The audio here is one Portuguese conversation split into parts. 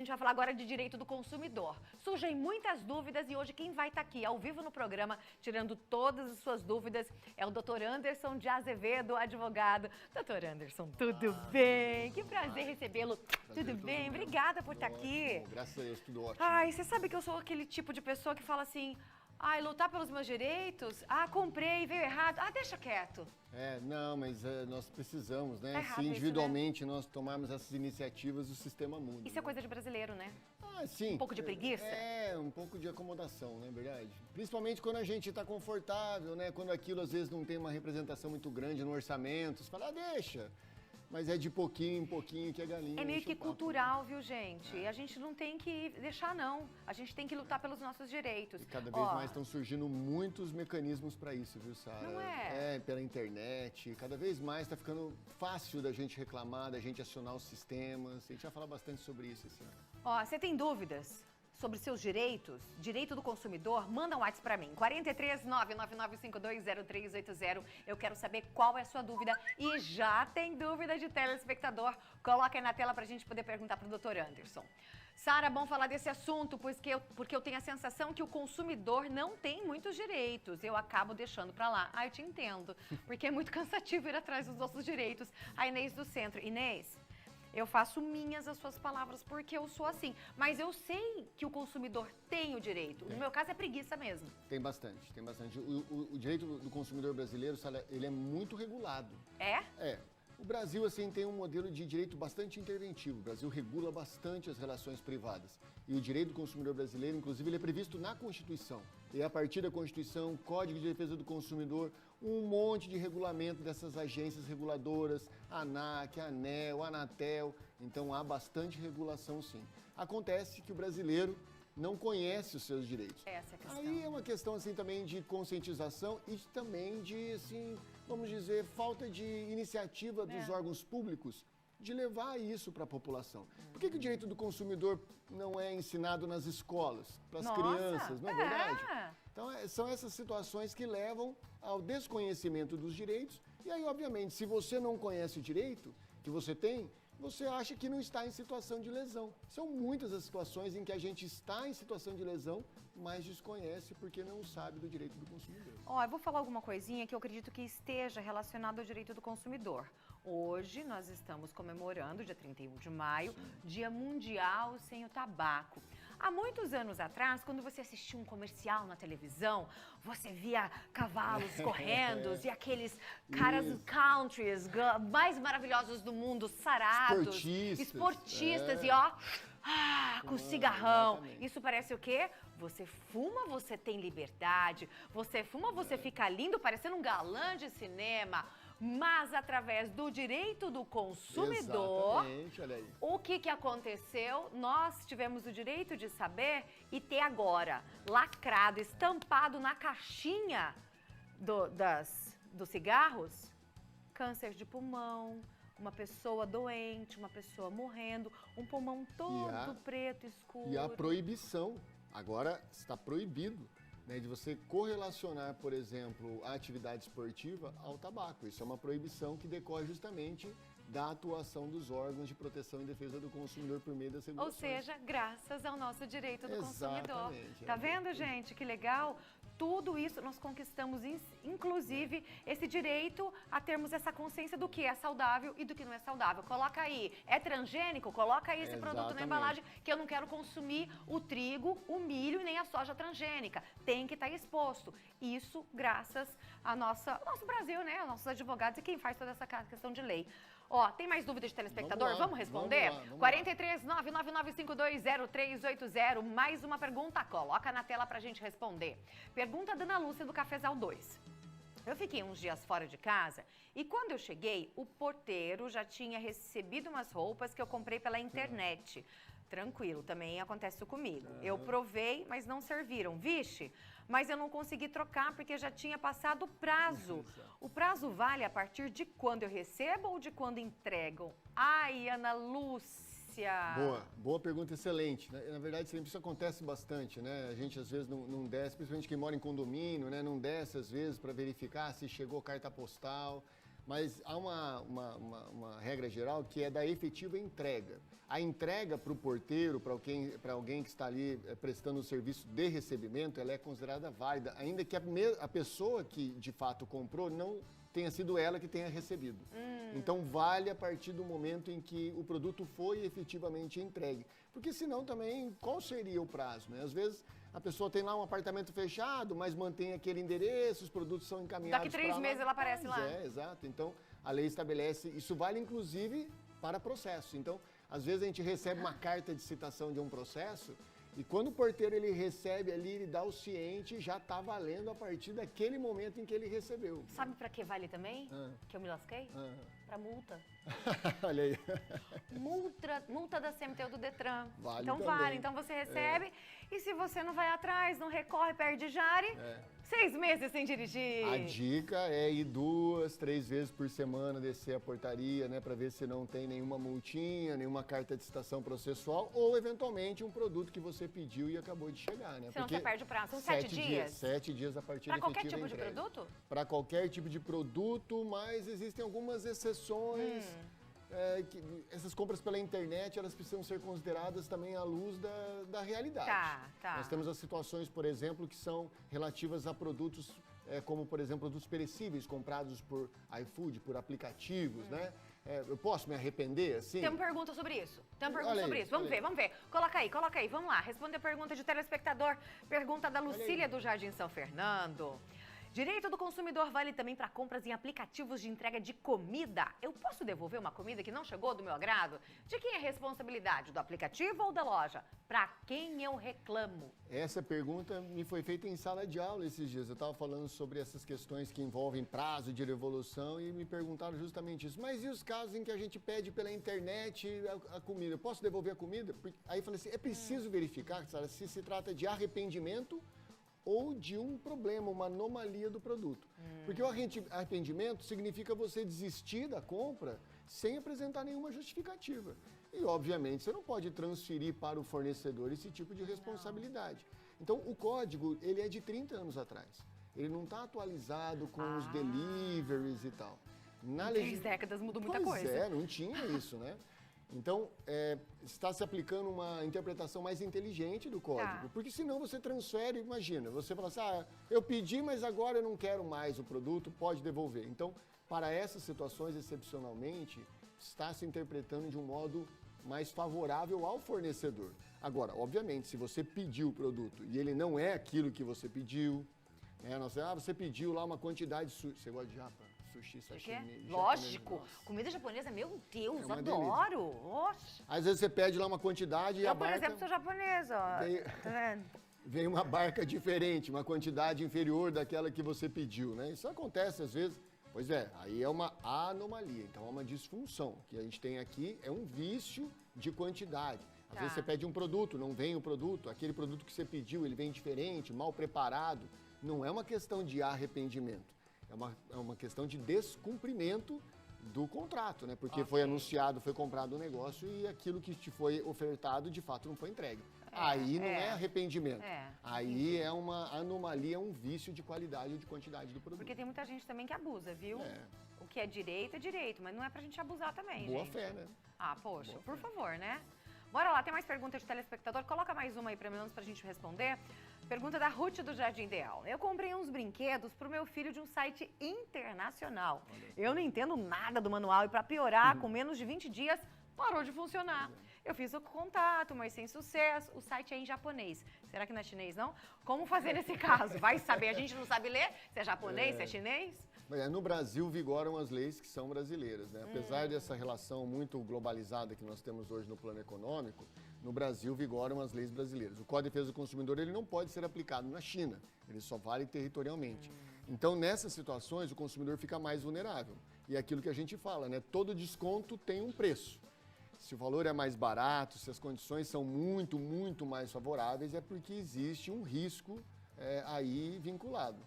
A gente vai falar agora de direito do consumidor. Surgem muitas dúvidas e hoje quem vai estar aqui ao vivo no programa, tirando todas as suas dúvidas, é o Dr. Anderson de Azevedo, advogado. Dr. Anderson, tudo bem? Que prazer recebê-lo. Tudo bem? Obrigada por estar aqui. Graças a Deus, tudo ótimo. Ai, você sabe que eu sou aquele tipo de pessoa que fala assim, ai, lutar pelos meus direitos? Ah, comprei, veio errado. Ah, deixa quieto. Não, mas nós precisamos, né? Tá errado Se isso, individualmente nós tomarmos essas iniciativas, o sistema muda. Isso é coisa de brasileiro, né? Sim. Um pouco de preguiça? Um pouco de acomodação, não é verdade? Principalmente quando a gente está confortável, né? Quando aquilo às vezes não tem uma representação muito grande no orçamento, você fala, deixa. Mas é de pouquinho em pouquinho que a galinha É meio enche que o papo, cultural, viu, gente? E a gente não tem que deixar, não. A gente tem que lutar pelos nossos direitos. E cada vez mais estão surgindo muitos mecanismos para isso, viu, Sara? Não é? Pela internet. Cada vez mais está ficando fácil da gente reclamar, da gente acionar os sistemas. A gente vai falar bastante sobre isso esse ano. Você tem dúvidas sobre seus direitos, direito do consumidor? Manda um WhatsApp para mim, 43 999520380. Eu quero saber qual é a sua dúvida. E já tem dúvida de telespectador? Coloca aí na tela para a gente poder perguntar para o Dr. Anderson. Sara, bom falar desse assunto, porque eu tenho a sensação que o consumidor não tem muitos direitos. Eu acabo deixando para lá. Eu te entendo, porque é muito cansativo ir atrás dos nossos direitos. A Inês do Centro. Inês, eu faço minhas as suas palavras porque eu sou assim. Mas eu sei que o consumidor tem o direito. No meu caso é preguiça mesmo. Tem bastante, tem bastante. O direito do consumidor brasileiro, ele é muito regulado. É? O Brasil, assim, tem um modelo de direito bastante interventivo. O Brasil regula bastante as relações privadas. E o direito do consumidor brasileiro, inclusive, ele é previsto na Constituição. E a partir da Constituição, Código de Defesa do Consumidor, um monte de regulamento dessas agências reguladoras, ANAC, ANEEL, Anatel. Então, há bastante regulação, sim. Acontece que o brasileiro não conhece os seus direitos. Essa é a questão. Aí é uma questão, assim, também de conscientização e também de, assim, vamos dizer, falta de iniciativa dos órgãos públicos de levar isso para a população. Por que o direito do consumidor não é ensinado nas escolas, para as crianças, não é verdade? Então, são essas situações que levam ao desconhecimento dos direitos. E aí, obviamente, se você não conhece o direito que você tem, você acha que não está em situação de lesão. São muitas as situações em que a gente está em situação de lesão, mas desconhece porque não sabe do direito do consumidor. Eu vou falar alguma coisinha que eu acredito que esteja relacionada ao direito do consumidor. Hoje nós estamos comemorando, dia 31 de maio, Dia Mundial Sem o Tabaco. Há muitos anos atrás, quando você assistia um comercial na televisão, você via cavalos correndo e aqueles caras countries mais maravilhosos do mundo, sarados, esportistas e com cigarrão. Exatamente. Isso parece o quê? Você fuma, você tem liberdade. Você fuma, você fica lindo, parecendo um galã de cinema. Mas através do direito do consumidor, olha aí. o que aconteceu? Nós tivemos o direito de saber e ter agora lacrado, estampado na caixinha dos cigarros, câncer de pulmão, uma pessoa doente, uma pessoa morrendo, um pulmão todo preto, escuro. E a proibição, agora está proibido, de você correlacionar, por exemplo, a atividade esportiva ao tabaco. Isso é uma proibição que decorre justamente da atuação dos órgãos de proteção e defesa do consumidor por meio das regulações. Ou seja, graças ao nosso direito do consumidor. Exatamente. Tá vendo, gente? Que legal. Tudo isso nós conquistamos, inclusive, esse direito a termos essa consciência do que é saudável e do que não é saudável. Coloca aí, é transgênico? Coloca aí esse produto na embalagem, que eu não quero consumir o trigo, o milho e nem a soja transgênica. Tem que estar exposto. Isso graças ao nosso Brasil, né? Aos nossos advogados e quem faz toda essa questão de lei. Tem mais dúvidas de telespectador? Vamos responder? Vamos lá. 43 999520380. Mais uma pergunta, coloca na tela pra gente responder. Pergunta da Ana Lúcia do Cafezal 2. Eu fiquei uns dias fora de casa e quando eu cheguei, o porteiro já tinha recebido umas roupas que eu comprei pela internet. Tranquilo, também acontece isso comigo. Eu provei, mas não serviram. Vixe, mas eu não consegui trocar porque já tinha passado o prazo. O prazo vale a partir de quando eu recebo ou de quando entregam? Ai, Ana Lúcia. Boa pergunta, excelente. Na verdade, sempre isso acontece bastante, né? A gente às vezes não desce, principalmente quem mora em condomínio, né? Não desce às vezes para verificar se chegou carta postal. Mas há uma regra geral que é da efetiva entrega. A entrega para o porteiro, para alguém que está ali prestando o serviço de recebimento, ela é considerada válida, ainda que a pessoa que de fato comprou não tenha sido ela que tenha recebido. Então vale a partir do momento em que o produto foi efetivamente entregue. Porque senão também, qual seria o prazo, né? Às vezes a pessoa tem lá um apartamento fechado, mas mantém aquele endereço, os produtos são encaminhados daqui 3 meses ela aparece lá. Exato. Então a lei estabelece, isso vale inclusive para processo. Então, às vezes a gente recebe uma carta de citação de um processo e quando o porteiro ele recebe ali, ele dá o ciente, já está valendo a partir daquele momento em que ele recebeu. Sabe para que vale também? Que eu me lasquei? Para multa. Olha aí. Multa da CMTU do Detran. Vale então também. vale, então você recebe e se você não vai atrás, não recorre, perde jare, 6 meses sem dirigir. A dica é ir 2, 3 vezes por semana, descer a portaria, né, para ver se não tem nenhuma multinha, nenhuma carta de citação processual ou, eventualmente, um produto que você pediu e acabou de chegar, né? Senão você perde o prazo. São 7 dias? 7 dias a partir da efetiva entrega. Para qualquer tipo de produto? Para qualquer tipo de produto, mas existem algumas exceções. Essas compras pela internet, elas precisam ser consideradas também à luz da realidade. Tá. Nós temos as situações, por exemplo, que são relativas a produtos, como, por exemplo, produtos perecíveis comprados por iFood, por aplicativos, né? Eu posso me arrepender, assim? Tem uma pergunta sobre isso. Vamos ver. Coloca aí. Vamos lá. Responde a pergunta de telespectador. Pergunta da Lucília do Jardim São Fernando. Direito do consumidor vale também para compras em aplicativos de entrega de comida. Eu posso devolver uma comida que não chegou do meu agrado? De quem é a responsabilidade? Do aplicativo ou da loja? Para quem eu reclamo? Essa pergunta me foi feita em sala de aula esses dias. Eu estava falando sobre essas questões que envolvem prazo de devolução e me perguntaram justamente isso. Mas e os casos em que a gente pede pela internet a comida? Eu posso devolver a comida? Aí eu falei assim, é preciso verificar, Sara, se se trata de arrependimento ou de um problema, uma anomalia do produto. Porque o arrependimento significa você desistir da compra sem apresentar nenhuma justificativa. E, obviamente, você não pode transferir para o fornecedor esse tipo de responsabilidade. Então, o código, ele é de 30 anos atrás. Ele não está atualizado com os deliveries e tal. Em 3 décadas mudou muita coisa. Não tinha isso, né? Então, está se aplicando uma interpretação mais inteligente do código. Porque senão você transfere, imagina, você fala assim, eu pedi, mas agora eu não quero mais o produto, pode devolver. Então, para essas situações, excepcionalmente, está se interpretando de um modo mais favorável ao fornecedor. Agora, obviamente, se você pediu o produto e ele não é aquilo que você pediu, você pediu lá uma quantidade de sushi. Você gosta de japa? Sushi, sashimi. Lógico. Comida japonesa, meu Deus, adoro. Oxe. Às vezes você pede lá uma quantidade e a barca... Eu, por exemplo, sou japonesa. Tá vendo? Vem uma barca diferente, uma quantidade inferior daquela que você pediu, né? Isso acontece às vezes. Pois é, aí é uma anomalia, então é uma disfunção. O que a gente tem aqui é um vício de quantidade. Às vezes você pede um produto, não vem o produto, aquele produto que você pediu, ele vem diferente, mal preparado. Não é uma questão de arrependimento. É uma questão de descumprimento do contrato, né? Porque foi anunciado, foi comprado um negócio e aquilo que te foi ofertado, de fato, não foi entregue. Aí não é arrependimento. Aí é uma anomalia, um vício de qualidade ou de quantidade do produto. Porque tem muita gente também que abusa, viu? O que é direito, mas não é pra gente abusar também, gente. Boa fé, né? Poxa, por favor, né? Bora lá, tem mais perguntas de telespectador? Coloca mais uma aí pra menos pra gente responder. Pergunta da Ruth do Jardim Ideal. Eu comprei uns brinquedos pro meu filho de um site internacional. Eu não entendo nada do manual e pra piorar, com menos de 20 dias, parou de funcionar. Eu fiz o contato, mas sem sucesso. O site é em japonês. Será que não é chinês, não? Como fazer nesse caso? Vai saber, a gente não sabe ler se é japonês, se é chinês? No Brasil vigoram as leis que são brasileiras, né? Apesar dessa relação muito globalizada que nós temos hoje no plano econômico, no Brasil vigoram as leis brasileiras. O Código de Defesa do Consumidor ele não pode ser aplicado na China, ele só vale territorialmente. Então, nessas situações, o consumidor fica mais vulnerável. E é aquilo que a gente fala, né? Todo desconto tem um preço. Se o valor é mais barato, se as condições são muito, muito mais favoráveis, é porque existe um risco aí vinculado.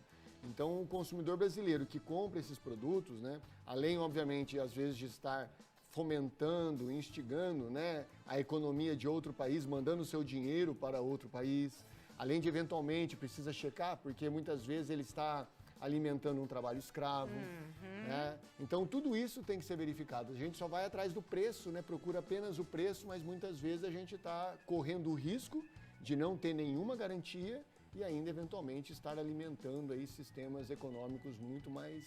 Então, o consumidor brasileiro que compra esses produtos, né, além, obviamente, às vezes de estar fomentando, instigando, né, a economia de outro país, mandando o seu dinheiro para outro país, além de, eventualmente, precisa checar, porque muitas vezes ele está alimentando um trabalho escravo. Né? Então, tudo isso tem que ser verificado. A gente só vai atrás do preço, né? Procura apenas o preço, mas muitas vezes a gente está correndo o risco de não ter nenhuma garantia e ainda, eventualmente, estar alimentando aí sistemas econômicos muito mais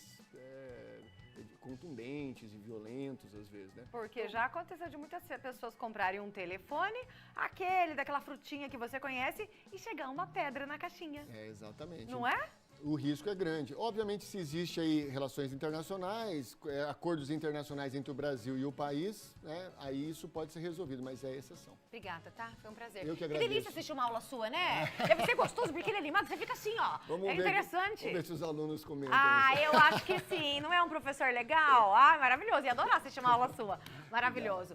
contundentes e violentos, às vezes, né? Porque já aconteceu de muitas pessoas comprarem um telefone, aquele daquela frutinha que você conhece, e chegar uma pedra na caixinha. Exatamente. Não é? O risco é grande. Obviamente, se existe aí relações internacionais, acordos internacionais entre o Brasil e o país, né, aí isso pode ser resolvido, mas é exceção. Obrigada, tá? Foi um prazer. Eu que agradeço. Que delícia assistir uma aula sua, né? Deve ser gostoso, porque ele é animado, você fica assim, ó. Vamos é ver, interessante. Vamos ver se os alunos comentam Ah, isso. eu acho que sim. Não é um professor legal? Ah, maravilhoso. Ia adorar assistir uma aula sua. Maravilhoso.